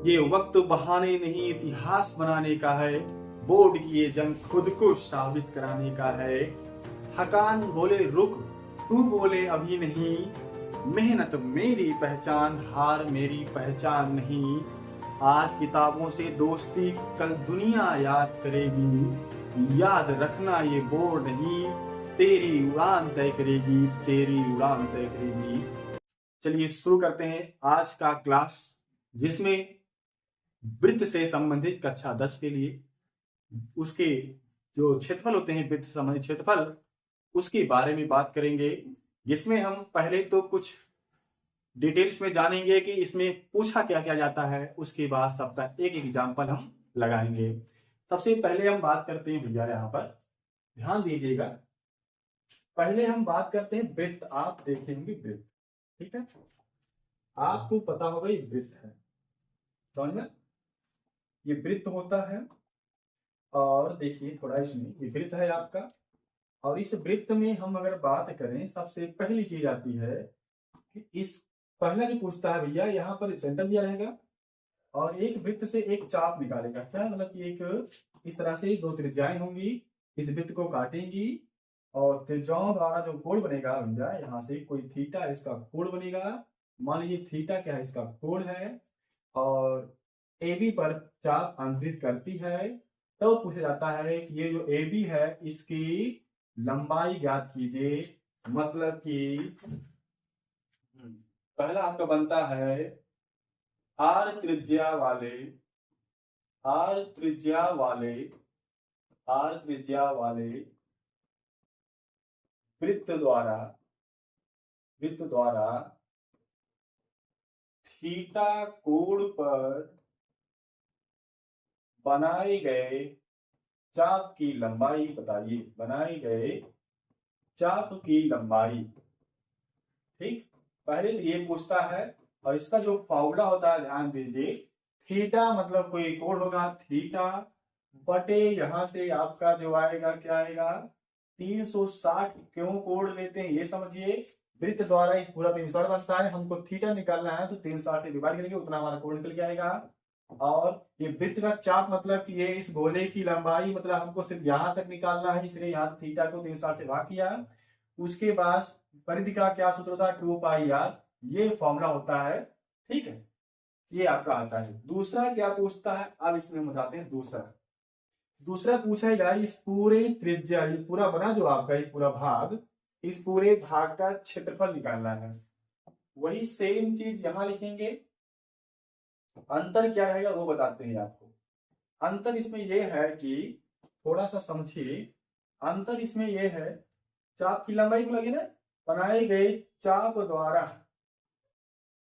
ये वक्त बहाने नहीं इतिहास बनाने का है। बोर्ड की ये जंग खुद को साबित कराने का है। थकान बोले रुक, तू बोले अभी नहीं। मेहनत मेरी पहचान, हार मेरी पहचान नहीं। आज किताबों से दोस्ती, कल दुनिया याद करेगी। याद रखना ये बोर्ड नहीं, तेरी उड़ान तय करेगी, तेरी उड़ान तय करेगी। चलिए शुरू करते हैं आज का क्लास, जिसमें वृत्त से संबंधित कक्षा 10 के लिए उसके जो क्षेत्रफल होते हैं, वृत्त से संबंधित क्षेत्रफल, उसके बारे में बात करेंगे। जिसमें हम पहले तो कुछ डिटेल्स में जानेंगे कि इसमें पूछा क्या क्या जाता है, उसके बाद सबका एक एग्जाम्पल हम लगाएंगे। सबसे पहले हम बात करते हैं भैया, यहाँ पर ध्यान दीजिएगा। पहले हम बात करते हैं वृत्त। आप देखेंगे वृत्त, ठीक है, आपको पता होगा ये वृत्त है, समझ में, ये वृत्त होता है। और देखिए थोड़ा, इसमें ये वृत्त है आपका, और इस वृत्त में हम अगर बात करें, सबसे पहली चीज आती है कि इस पहला जो पूछता है भैया, यहाँ पर सेंटर दिया रहेगा और एक वृत्त से एक चाप निकालेगा। क्या मतलब कि एक इस तरह से दो त्रिज्याएं होंगी, इस वृत्त को काटेंगी और त्रिज्याओं द्वारा जो कोण बनेगा भैया, यहाँ से कोई थीटा इसका कोण बनेगा। मान लीजिए थीटा क्या है, इसका कोण है, और ए बी पर चाप अंतरित करती है। तो पूछा जाता है कि ये जो ए बी है, इसकी लंबाई ज्ञात कीजिए। मतलब कि पहला आपका बनता है आर त्रिज्या वाले, आर त्रिज्या वाले, आर त्रिज्या वाले वृत्त द्वारा, वृत्त द्वारा थीटा कोण पर बनाए गए चाप की लंबाई बताइए। बनाए गए चाप की लंबाई, ठीक। पहले तो ये पूछता है, और इसका जो फॉर्मूला होता है ध्यान दीजिए। थीटा मतलब कोई कोण होगा, थीटा बटे यहाँ से आपका जो आएगा क्या आएगा, 360। क्यों कोण लेते हैं ये समझिए। वृत्त द्वारा इस पूरा 360 बनता है, हमको थीटा निकालना है तो 360 से डिवाइड करेंगे, उतना हमारा कोण निकल के आएगा। और ये वृत्त का चाप मतलब कि ये इस गोले की लंबाई, मतलब हमको सिर्फ यहां तक निकालना है, इसलिए यहाँ थीटा को 360 से भाग किया। उसके बाद परिधि का क्या सूत्र होता है, 2πr, ये फॉर्मूला होता है, ठीक है। ये आपका आता है। दूसरा क्या पूछता है, अब इसमें हम बताते हैं दूसरा। दूसरा पूछेगा इस पूरे त्रिज्या, ये पूरा बना जो आपका ये पूरा भाग, इस पूरे भाग का क्षेत्रफल निकालना है। वही सेम चीज यहां लिखेंगे। अंतर क्या रहेगा वो बताते हैं आपको। अंतर इसमें यह है कि थोड़ा सा समझिए। अंतर इसमें यह है, चाप की लंबाई को लगे ना, बनाए गए चाप द्वारा,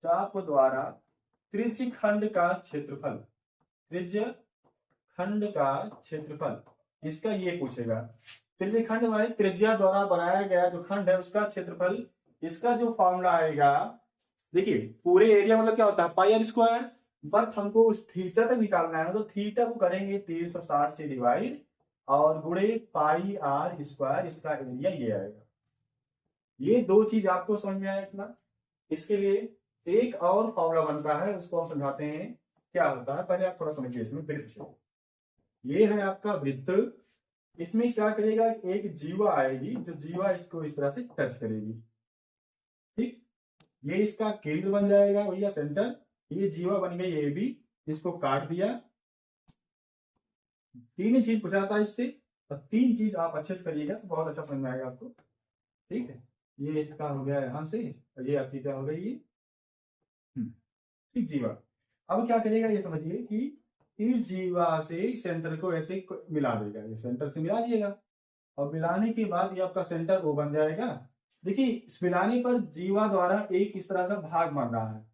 चाप द्वारा त्रिज्य खंड का क्षेत्रफल, त्रिज्य खंड का क्षेत्रफल, इसका ये पूछेगा। त्रिज्य खंड माने त्रिज्या द्वारा बनाया गया जो खंड है उसका क्षेत्रफल। इसका जो फॉर्मूला आएगा, देखिए पूरे एरिया मतलब क्या होता है, पाई आर स्क्वायर। बस हमको उस थीटा तक निकालना है, तो थीटा को करेंगे 360 से डिवाइड और गुणे पाई आर स्क्वायर, इसका एरिया ये आएगा। ये दो चीज आपको समझ में आया इतना। इसके लिए एक और फॉर्मूला बनता है, उसको हम समझाते हैं क्या होता है। पहले आप थोड़ा समझिए इसमें वृत्त से। ये है आपका वृत्त। इसमें क्या करेगा, एक जीवा आएगी, जो जीवा इसको इस तरह से टच करेगी, ठीक। ये इसका केंद्र बन जाएगा भैया, सेंटर। ये जीवा बन गई ए बी, इसको काट दिया। तीन ही चीज पूछा था इससे, और तीन चीज आप अच्छे से करिएगा तो बहुत अच्छा समझ में आएगा आपको, ठीक है। ये इसका हो गया यहां से, और ये आपकी क्या हो गई, ये ठीक जीवा। अब क्या करेगा ये समझिए कि इस जीवा से सेंटर को ऐसे मिला देगा, ये सेंटर से मिला दिएगा, और मिलाने के बाद ये आपका सेंटर वो बन जाएगा। देखिए इस मिलाने पर जीवा द्वारा एक इस तरह का भाग बन रहा है,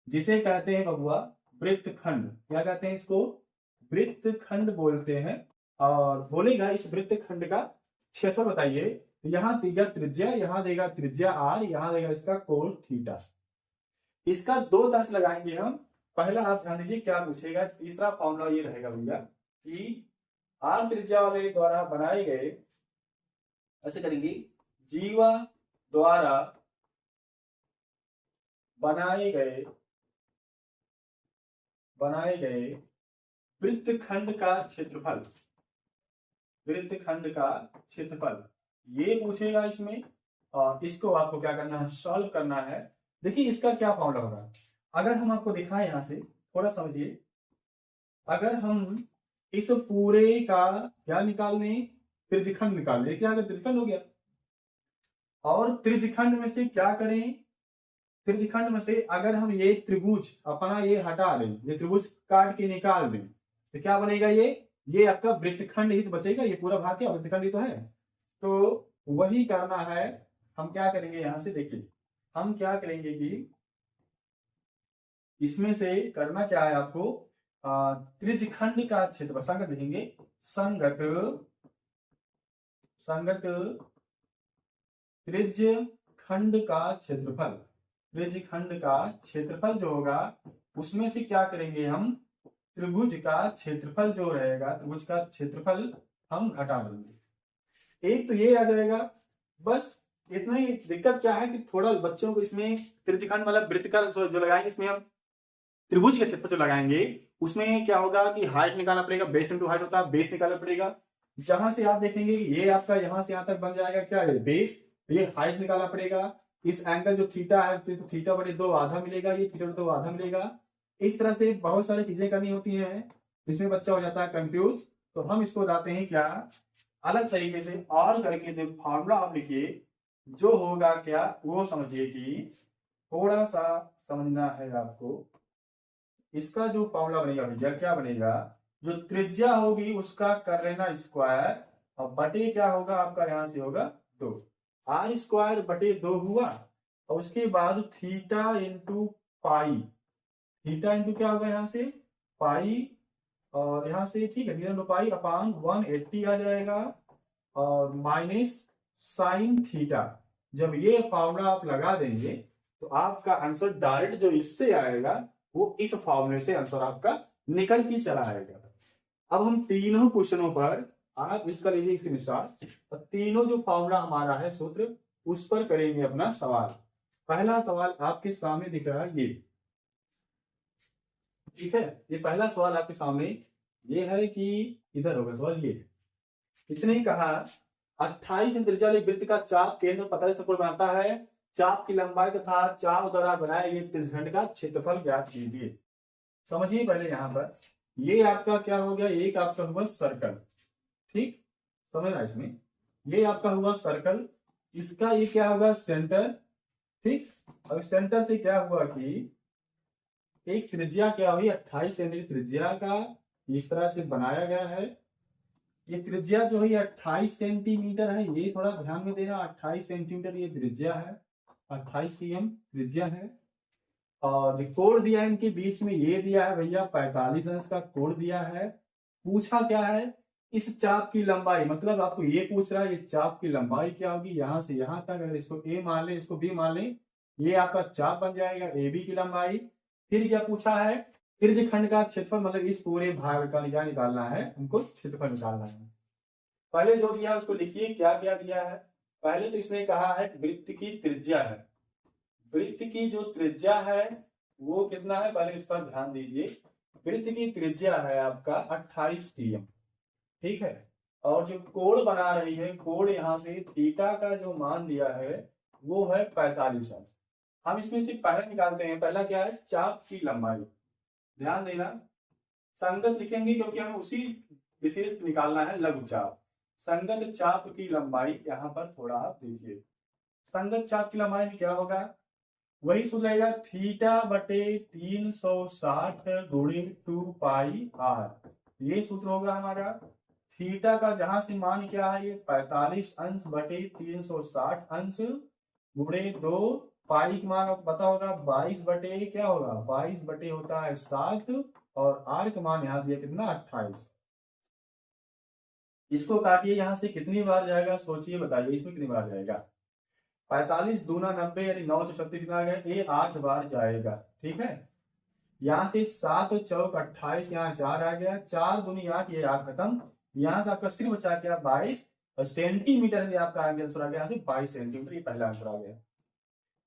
जिसे कहते हैं बबुआ वृत्त खंड। क्या कहते हैं इसको, वृत्त खंड बोलते हैं। और बोलेगा इस वृत्त खंड का क्षेत्रफल बताइए, तो यहाँ देगा त्रिज्या, यहाँ देगा त्रिज्या आर, यहाँ देगा इसका कोण थीटा। इसका दो तरह से लगाएंगे हम। पहला आप ध्यान दीजिए क्या पूछेगा, तीसरा फॉर्मूला ये रहेगा भैया कि आर त्रिज्या वाले द्वारा बनाए गए, ऐसे करेंगे, जीवा द्वारा बनाए गए बनाए गए वृत्तखंड का क्षेत्रफल, वृत्तखंड का क्षेत्रफल ये पूछेगा इसमें। और इसको आपको क्या करना है, सॉल्व करना है। देखिए इसका क्या फॉर्मूला होगा, अगर हम आपको दिखाएं यहां से थोड़ा समझिए। अगर हम इस पूरे का क्या निकाल लें, त्रिज्यखंड निकाल लें, क्या त्रिज्यखंड हो गया। और त्रिज्यखंड में से क्या करें, त्रिज्यखंड में से अगर हम ये त्रिभुज अपना ये हटा दें, ये त्रिभुज काट के निकाल दें, तो क्या बनेगा, ये आपका वृत्तखंड ही तो बचेगा। ये पूरा भाग क्या वृत्तखंड ही तो है। तो वही करना है। हम क्या करेंगे यहां से, देखिए हम क्या करेंगे कि इसमें से करना क्या है आपको, त्रिज्यखंड का क्षेत्रफल संगत लिखेंगे, संगत संगत त्रिज्यखंड का क्षेत्रफल, त्रिज्यखंड का क्षेत्रफल जो होगा उसमें से क्या करेंगे हम, त्रिभुज का क्षेत्रफल जो रहेगा, त्रिभुज का क्षेत्रफल हम घटा देंगे। एक तो ये आ जाएगा, बस इतना ही। दिक्कत क्या है कि थोड़ा बच्चों को इसमें त्रिज्यखंड मतलब वृत्त का जो लगाएंगे, इसमें हम त्रिभुज के क्षेत्रफल जो लगाएंगे उसमें क्या होगा कि हाइट निकालना पड़ेगा, बेस इंटू हाइट होता है, बेस निकालना पड़ेगा। जहां से आप देखेंगे ये आपका यहां से यहां तक बन जाएगा क्या है, बेस। ये हाइट निकालना पड़ेगा। इस एंगल जो थीटा है तो थीटा बटे 2 आधा मिलेगा, ये थीटा बटे 2 आधा मिलेगा। इस तरह से बहुत सारी चीजें करनी होती हैं, इसमें बच्चा हो जाता है कंफ्यूज। तो हम इसको बताते हैं क्या, अलग तरीके से और करके फॉर्मूला आप लिखिए, जो होगा क्या वो समझिए कि थोड़ा सा समझना है आपको। इसका जो फॉर्मूला बनेगा भैया, क्या बनेगा, जो त्रिज्या होगी उसका कर लेना स्क्वायर, और बटे क्या होगा आपका यहां से होगा 2, आर स्क्वायर बटे 2 हुआ। और उसके बाद theta into pi, theta into क्या होगा यहां से पाई, और यहां से ठीक है थीटा इंटू पाई अपान 180 आ जाएगा, और माइनस साइन थीटा। जब ये फॉर्मूला आप लगा देंगे तो आपका आंसर डायरेक्ट जो इससे आएगा वो इस फॉर्मूले से आंसर आपका निकल के चला आएगा। अब हम तीनों क्वेश्चनों पर आप इसका लीजिए स्टार्ट, और तीनों जो फॉर्मूला हमारा है सूत्र उस पर करेंगे अपना सवाल। पहला सवाल आपके सामने दिख रहा है ये, ठीक है। ये पहला सवाल आपके सामने ये है कि इधर होगा सवाल ये। इसने कहा 28 त्रिज्या वाले वृत्त का चाप केंद्र 45 कोण बनाता है, चाप की लंबाई तथा चाप द्वारा बनाए गए त्रिज्यखंड का क्षेत्रफल ज्ञात कीजिए। समझिए पहले यहां पर ये आपका क्या हो गया, एक आपका हुआ सर्कल, ठीक समझना इसमें। ये आपका हुआ सर्कल, इसका ये क्या होगा सेंटर, ठीक। और सेंटर से क्या हुआ कि एक त्रिज्या क्या हुई 28 सेंटीमीटर त्रिज्या का इस तरह से बनाया गया है। ये त्रिज्या जो है 28 सेंटीमीटर है, ये थोड़ा ध्यान में देना। 28 सेंटीमीटर ये त्रिज्या है, 28 cm त्रिज्या है। और कोण दिया है इनके बीच में, ये दिया है भैया 45 अंश का कोण दिया है। पूछा क्या है, इस चाप की लंबाई, मतलब आपको ये पूछ रहा है ये चाप की लंबाई क्या होगी यहां से यहां तक। अगर इसको ए मान ले, इसको बी मान ले, ये आपका चाप बन जाएगा ए बी की लंबाई। फिर क्या पूछा है, त्रिज्यखंड का क्षेत्रफल, मतलब इस पूरे भाग का क्या निकालना है, हमको क्षेत्रफल निकालना है। पहले जो दिया उसको लिखिए, क्या क्या दिया है। पहले तो इसने कहा है वृत्त की त्रिज्या है, वृत्त की जो त्रिज्या है वो कितना है, पहले इस पर ध्यान दीजिए। वृत्त की त्रिज्या है आपका 28 cm, ठीक है। और जो कोण बना रही है, कोण यहां से थीटा का जो मान दिया है वो है 45 अंश। हम इसमें से पहले निकालते हैं, पहला क्या है चाप की लंबाई, ध्यान देना संगत लिखेंगे क्योंकि हमें उसी विशेष निकालना है लघु चाप। संगत चाप की लंबाई यहां पर थोड़ा आप देखिए, संगत चाप की लंबाई में क्या होगा, वही सूत्र रहेगा थीटा बटे 360 गुणे 2 पाई आर। ये सूत्र होगा हमारा। थीटा का जहां से मान क्या है, ये 45 अंश बटे 360 अंश गुणे 2 पाई का मान आपको पता होगा 22 बटे क्या होगा 22 बटे होता है 7, और आर का मान यहां दिया कितना 28। इसको काटिए, यहां से कितनी बार जाएगा सोचिए बताइए, इसमें कितनी बार जाएगा। 45 दूना 90 यानी 9 से 36 कितना आ गया, ये 8 बार जाएगा, ठीक है। यहां से 7 चौक 28, यहाँ 4 आ गया, 4 दूनी 8, ये 8 खत्म। यहां से आपका सिर्फ बचा क्या 22, और सेंटीमीटर आपका आंसर आ गया, यहाँ से 22 सेंटीमीटर, ये पहला आंसर आ गया।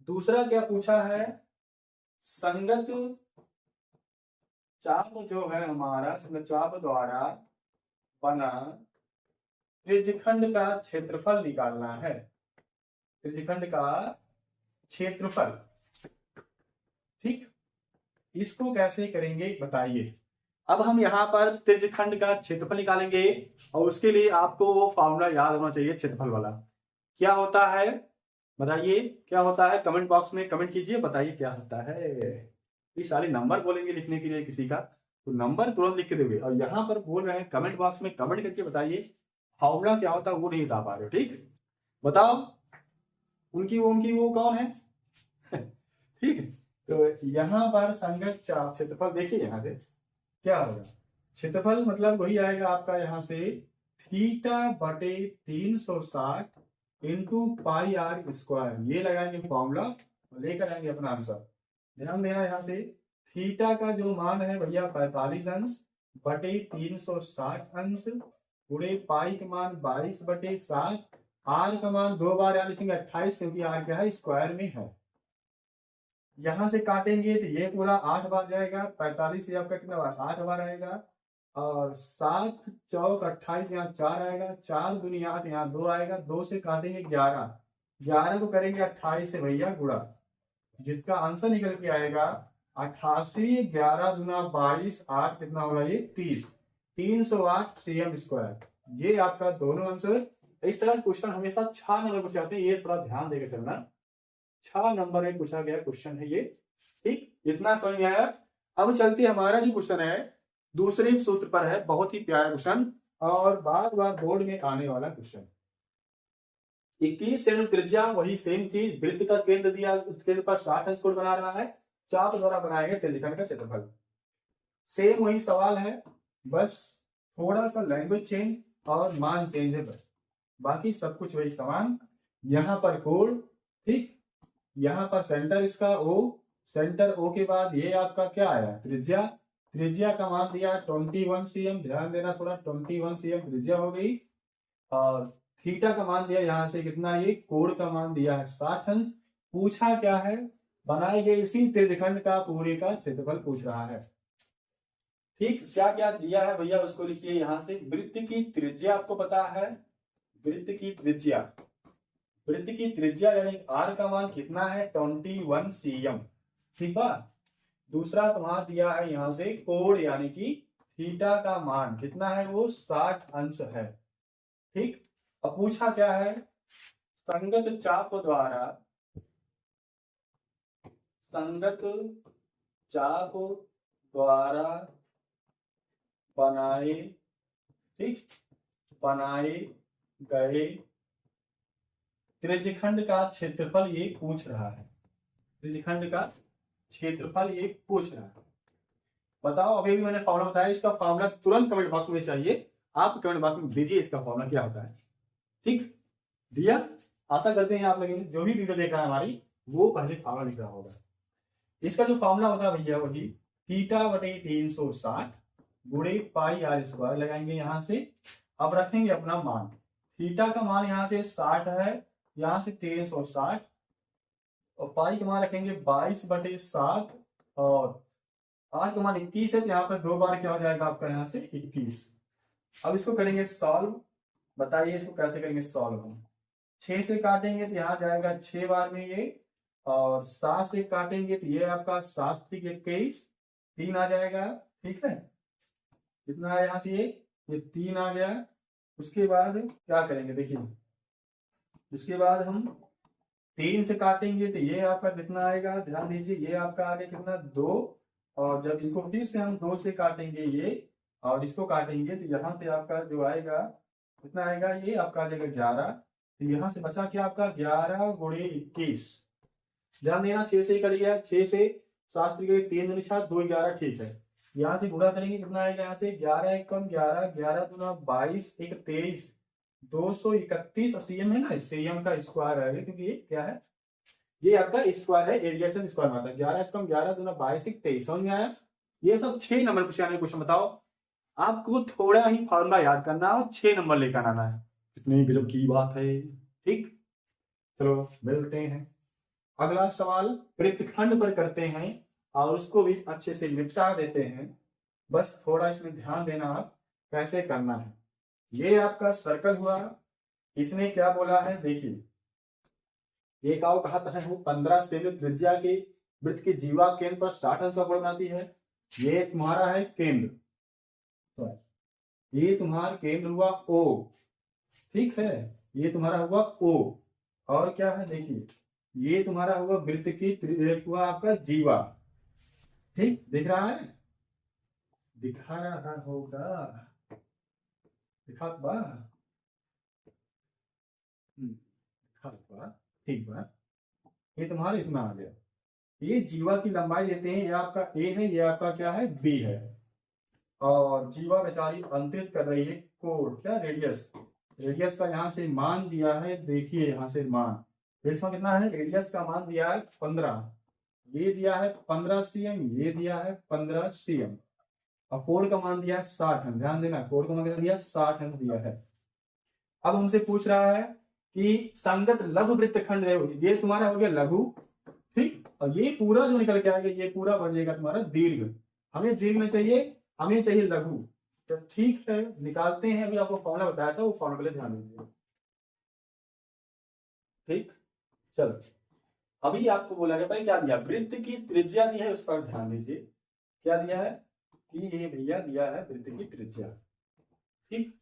दूसरा क्या पूछा है, संगत चाप जो है हमारा चाप द्वारा बना त्रिज्यखंड का क्षेत्रफल निकालना है। त्रिज्यखंड का क्षेत्रफल, ठीक, इसको कैसे करेंगे बताइए। अब हम यहाँ पर त्रिज्यखंड का क्षेत्रफल निकालेंगे और उसके लिए आपको वो फॉर्मूला याद होना चाहिए क्षेत्रफल वाला। क्या होता है बताइए, क्या होता है, कमेंट बॉक्स में कमेंट कीजिए, बताइए क्या होता है। ये सारे नंबर बोलेंगे लिखने के लिए किसी का, तो नंबर तुरंत लिख के दोगे, और यहाँ पर बोल रहे हैं कमेंट बॉक्स में कमेंट करके बताइए फॉर्मूला क्या होता है, वो नहीं बता पा रहे हो, ठीक, बताओ। उनकी वो कौन है ठीक है, तो यहाँ पर संगत चाप क्षेत्रफल देखिए, यहाँ से क्या होगा, क्षेत्रफल मतलब वही आएगा आपका यहाँ से थीटा बटे 360 इंटू पाई आर स्क्वायर, ये लगाएंगे फॉर्मूला, लेकर आएंगे अपना आंसर। ध्यान देना, यहाँ से थीटा का जो मान है भैया 45 अंश बटे 360 अंश पूरे पाई का मान 22 बटे 7, आर का मान 2 बार यहाँ लिखेंगे 28, क्योंकि आर क्या है स्क्वायर में है। यहां से काटेंगे तो ये पूरा 8 बार जाएगा, 45 से आपका कितना बार 8 बार आएगा, और 7 चौक 28 यहाँ 4 आएगा, 4 दूनी 8 यहाँ 2 आएगा, 2 से काटेंगे 11, 11 को करेंगे 28 से भैया गुणा, जिसका आंसर निकल के आएगा 88, 11 दूना 22, 8 कितना होगा ये 30, 308 cm स्क्वायर। ये आपका दोनों आंसर। इस तरह क्वेश्चन हमेशा 6 नंबर पूछे जाते हैं, ये थोड़ा ध्यान देकर चलना, 6 नंबर में पूछा गया क्वेश्चन है ये, ठीक, इतना समझ में आया। अब चलते हमारा जो क्वेश्चन है दूसरे सूत्र पर है, बहुत ही प्यारा क्वेश्चन और बार बार बोर्ड में आने वाला क्वेश्चन। 21 सेमी त्रिज्या, वही सेम चीज, वृत्त का केंद्र दिया, उस केंद्र पर 60 अंश कोण बना रहा है, चाप द्वारा बनाए गए त्रिज्यखंड का क्षेत्रफल। सेम वही सवाल है, बस थोड़ा सा लैंग्वेज चेंज और मान चेंज है, बस बाकी सब कुछ वही समान। यहाँ पर कोण, ठीक, यहाँ पर सेंटर इसका O, सेंटर O के बाद ये आपका क्या आया त्रिज्या, त्रिज्या का मान दिया 21 cm, ध्यान देना थोड़ा, 21 cm त्रिज्या हो गई, और थीटा का मान दिया यहाँ से कितना, ये कोण का मान दिया है 60 अंश। पूछा क्या है, बनाए गए इसी त्रिज्यखंड का पूरे का क्षेत्रफल पूछ रहा है, ठीक। क्या क्या दिया है भैया उसको लिखिए यहाँ से। वृत्त की त्रिज्या आपको पता है, वृत्त की त्रिज्या, वृत्त की त्रिज्या यानी आर का मान कितना है 21 cm, ठीक बा। दूसरा तुम्हारा दिया है यहाँ से कोण यानी कि थीटा का मान कितना है, वो 60 अंश है, ठीक। अब पूछा क्या है, संगत चाप द्वारा, संगत चाप द्वारा बनाए, ठीक, बनाए गए त्रिज्यखंड का क्षेत्रफल ये पूछ रहा है, त्रिज्यखंड का क्षेत्रफल ये पूछ रहा है। बताओ, अभी भी मैंने फॉर्मूला बताया, इसका फॉर्मूला तुरंत कमेंट बॉक्स में चाहिए, आप कमेंट बॉक्स में दीजिए इसका फॉर्मूला क्या होता है, ठीक, दिया। आशा करते हैं आप लोग जो भी वीडियो देख रहा है हमारी, वो पहले फॉर्मूला लिख रहा होगा। इसका जो फॉर्मूला होता है भैया वही थीटा बटे 360 गुणे पाई आर स्क्वायर लगाएंगे यहाँ से। अब रखेंगे अपना मान, थीटा का मान यहाँ से 60 है, यहाँ से 360, और पाई का मान रखेंगे 22 बटे 7, और आर का मान 21 है, तो यहाँ पर 2 बार क्या हो जाएगा आपका यहाँ से 21। अब इसको करेंगे सॉल्व, बताइए इसको कैसे करेंगे सॉल्व हम। 6 से काटेंगे तो यहाँ जाएगा 6 बार में ये, और 7 से काटेंगे तो ये आपका 7 3 21, 3 आ जाएगा, ठीक है। कितना है यहाँ से ये 3 आ गया। उसके बाद क्या करेंगे देखिए, उसके बाद हम 3 से काटेंगे तो ये आपका कितना आएगा, ध्यान दीजिए, ये आपका आ गया कितना 2, और जब इसको फिर से हम 2 से काटेंगे ये, और इसको काटेंगे तो यहाँ से आपका जो आएगा कितना आएगा, ये आपका आ जाएगा 11। तो यहाँ से बचा क्या आपका 11 गुणे 21, ध्यान देना 6 से कट गया, 6 से 7 3 3 7 2 11, ठीक है। यहाँ से गुणा करेंगे कितना आएगा, यहाँ से 11 1 कम 11, 11 दूना 22 1 23, 231 सीएम है ना, सीएम का स्क्वायर है, क्योंकि ये क्या है, ये आपका स्क्वायर है, एरिया से स्क्वायर आता है। 11 कम 11 दूना 22 1 23, समझ में आया। ये सब 6 नंबर पूछे आने क्वेश्चन। बताओ, आपको थोड़ा ही फॉर्मूला याद करना और 6 नंबर लेकर आना है, इतनी गजब की बात है, ठीक। चलो मिलते हैं, अगला सवाल वृत्तखंड पर करते हैं और उसको भी अच्छे से निपटा देते हैं। बस थोड़ा इसमें ध्यान देना आप कैसे करना है। ये आपका सर्कल हुआ, इसने क्या बोला है देखिए, एक आओ कहा है वो 15 सेमी त्रिज्या के वृत्त के जीवा केंद्र पर 60 अंश का कोण बनाती है। ये तुम्हारा है केंद्र, तो ये तुम्हारा केंद्र हुआ ओ, ठीक है, ये तुम्हारा हुआ ओ। और क्या है देखिए, ये तुम्हारा हुआ वृत्त की हुआ आपका जीवा, ठीक दिख रहा है, दिखा रहा होगा, दिखा बा ठीक बा, ये तुम्हारा इतना आ गया। ये जीवा की लंबाई देते हैं, ये आपका ए है, ये आपका क्या है बी है, और जीवा बेचारी अंतरित कर रही है कोण, क्या रेडियस, रेडियस का यहाँ से मान दिया है, देखिए यहाँ से मान, रेडियस का कितना है, रेडियस का मान दिया है 15, ये दिया है 15 cm, ये दिया है 15 cm, और कोण का मान दिया है 60 अंश। ध्यान देना, कोण का मान कितना दिया, 60 अंश दिया है। अब हमसे पूछ रहा है कि संगत लघु वृत्तखंड है, ये तुम्हारा हो गया लघु, ठीक, और ये पूरा जो निकल के आएगा ये पूरा बन जाएगा तुम्हारा दीर्घ। हमें दीर्घ में चाहिए, हमें चाहिए लघु, तो ठीक है निकालते हैं। अभी आपको फॉर्मूला बताया था, वो फॉर्मूला के लिए ध्यान दीजिए, ठीक। चलो अभी आपको बोला गया, पहले क्या दिया, वृत्त की त्रिज्या दी है, उस पर ध्यान दीजिए। क्या दिया है कि ये भैया दिया है वृत्त की त्रिज्या, ठीक,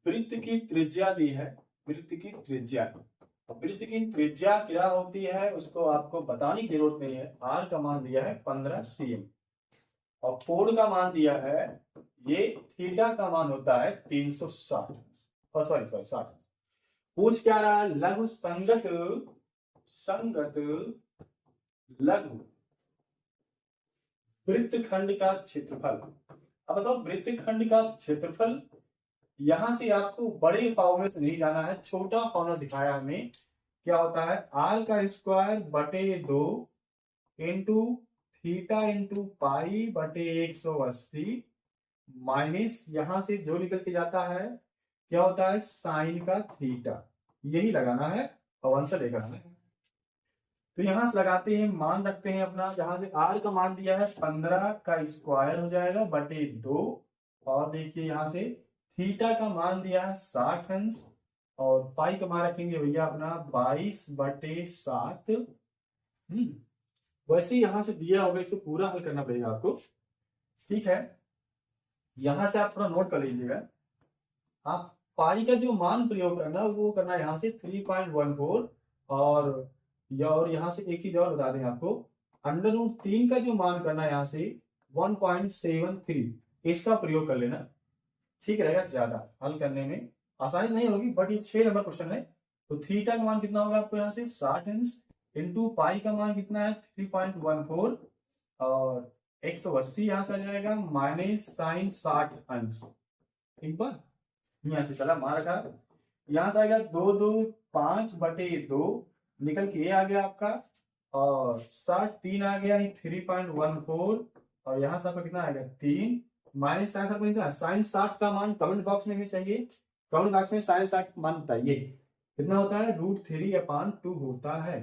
वृत्त की त्रिज्या दी है, वृत्त की त्रिज्या, वृत्त की त्रिज्या क्या होती है उसको आपको बताने की जरूरत नहीं है। आर का मान दिया है 15 cm, और कोण का मान दिया है, ये थीटा का मान होता है 360, सॉरी 60। पूछ क्या रहा है, लघु संगत लघु वृत्तखंड का क्षेत्रफल। अब बताओ वृत्तखंड का क्षेत्रफल, यहां से आपको बड़े फॉर्मूले से नहीं जाना है, छोटा फॉर्मूला दिखाया हमें, क्या होता है आर का स्क्वायर बटे 2 इंटू थीटा इंटू पाई बटे 180 माइनस यहां से जो निकल के जाता है क्या होता है साइन का थीटा, यही लगाना है और आंसर लेकर आना है। तो यहां से लगाते हैं, मान रखते हैं अपना, जहां से आर का मान दिया है 15 का स्क्वायर हो जाएगा बटे 2, और देखिए यहां से थीटा का मान दिया है 60 अंश, और पाई का मान रखेंगे भैया अपना 22 बटे 7। वैसे यहां से दिया होगा, इसे पूरा हल करना पड़ेगा आपको, ठीक है। यहां से आप थोड़ा नोट कर लीजिएगा, आप पाई का जो मान प्रयोग करना वो करना यहाँ से 3.14, और यहाँ से एक चीज और बता दें आपको, √3 का जो मान करना है यहाँ से 1.73, इसका प्रयोग कर लेना, ठीक रहेगा, ज्यादा हल करने में आसानी नहीं होगी, बट ये 6 नंबर क्वेश्चन है। तो थीटा का मान कितना होगा आपको यहाँ से 60 अंश, इंटू पाई का मान कितना है 3.14, और 180 यहाँ से आ जाएगा, माइनस साइन 60 अंश, ठीक बा, यहाँ से चला मान रखा, यहाँ से आ गया 2 2 5 बटे 2, निकल के आ गया आपका, और 60 3 आ गया 3.14, और यहाँ से आपका कितना आएगा 3, माइनस साइन आपको कितना, साइन 60 का मान कमेंट बॉक्स में भी चाहिए, कमेंट बॉक्स में साइन 60 मान बताइए कितना होता है, √3/2 होता है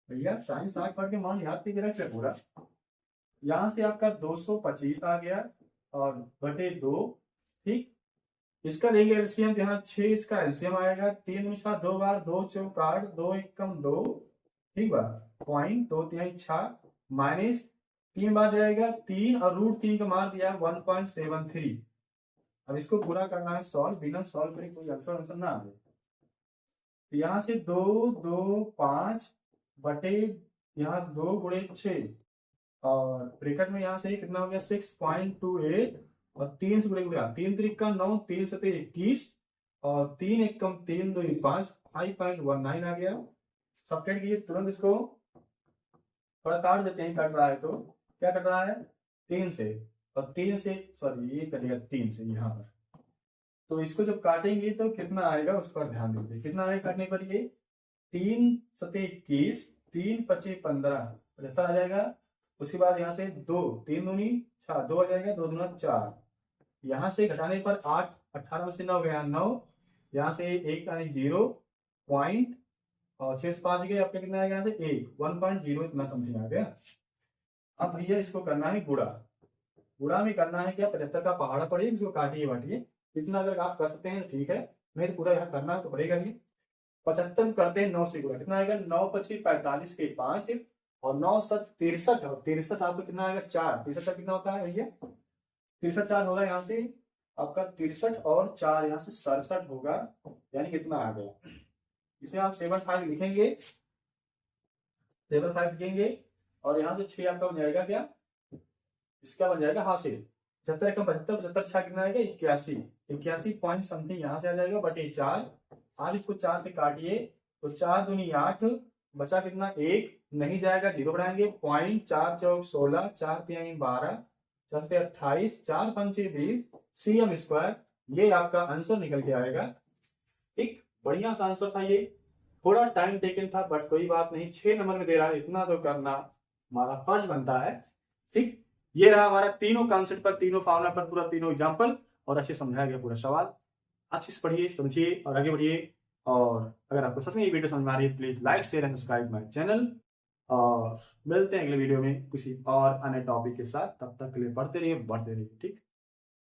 भैया। साइन 60 पढ़ के मान याद करके रख पूरा। यहाँ से आपका 225 आ गया और बटे 2, ठीक, इसका लेंगे एलसीएम, यहाँ 6 इसका एलसीएम आएगा, 3 में 6 2 बार, 2 चौक 8, 2 एकम 2, ठीक बा, पॉइंट 2 3 6, माइनस 3 बार जाएगा 3, और √3 का मान दिया 1.73। अब इसको पूरा करना है सॉल्व, बिना सॉल्व करे कोई आंसर ना आए। तो यहाँ से 2 2 5 बटे यहाँ 2 गुणे 6, और ब्रैकेट में यहाँ से कितना हो गया 6.28, और 3 से गुणे 3 3 का 9, 3 7 21, और 3 1 कम 3 2 5, 5.19 आ गया। सब्ट्रैक्ट कीजिए तुरंत, इसको थोड़ा काट देते हैं, कट रहा है तो क्या कट रहा है 3 से, और 3 से सॉरी ये कटेगा 3 से यहाँ पर, तो इसको जब काटेंगे तो कितना आएगा उस पर ध्यान दीजिए, कितना आएगा काटने पर, ये 3 7 21, 3 5 15 75 आ जाएगा। उसके बाद यहाँ से 2 3 दूनी 6, 2 आ जाएगा, 2 दूना 4, यहाँ से घटाने पर 8 18 में से 9 गया 9, यहाँ से 1 यानी 0 पॉइंट, और 6 से 5 गए, आपका कितना आएगा यहाँ से 1 1.0 इतना समथिंग आ गया। अब भैया इसको करना है गुड़ा। गुड़ा में करना है क्या, 75 का पहाड़ा पड़िए, इसको काटिए बांटिए। इतना अगर आप कर सकते हैं तो ठीक है, नहीं तो पूरा यहाँ करना तो पड़ेगा नहीं। 75 करते हैं 9 से गुणा, कितना आएगा, 9 पची 45 के 5 और 9 7 63, और 63 आपको कितना आएगा 4, 63 का कितना होता है भैया, 63 4 होगा यहाँ से आपका 63 और 4 यहाँ से 67 होगा, यानी कितना आ गया। इसे आप 75 लिखेंगे, 75 लिखेंगे और यहाँ से 6 आपका बन जाएगा क्या, इसका बन जाएगा हासिल 75 का 75, 75 6 कितना आएगा 81, 81 पॉइंट समथिंग यहाँ से आ जाएगा बटे 4। आज इसको 4 से काटिए तो 4 दूनी 8, बचा कितना 1, नहीं जाएगा 0 बढ़ाएंगे, पॉइंट 4 चौक 16, 4 3 12, 4 28, 4 पंचे 20, CM स्क्वायर, ये आपका आंसर निकल के आएगा। ठीक, बढ़िया सा आंसर था ये, थोड़ा टाइम टेकन था बट कोई बात नहीं, 6 नंबर में दे रहा है, इतना तो करना हमारा फर्ज बनता है। ठीक, ये रहा हमारा तीनों कॉन्सेप्ट पर, तीनों फार्मूला पर पूरा तीनों एग्जाम्पल, और अच्छे समझाया गया पूरा सवाल। अच्छे से पढ़िए, समझिए और आगे बढ़िए। और अगर आपको सच में ये वीडियो समझ में आ रही है please like share and subscribe my channel, और मिलते हैं अगले वीडियो में किसी और अन्य टॉपिक के साथ। तब तक के लिए पढ़ते रहिए, बढ़ते रहिए। ठीक।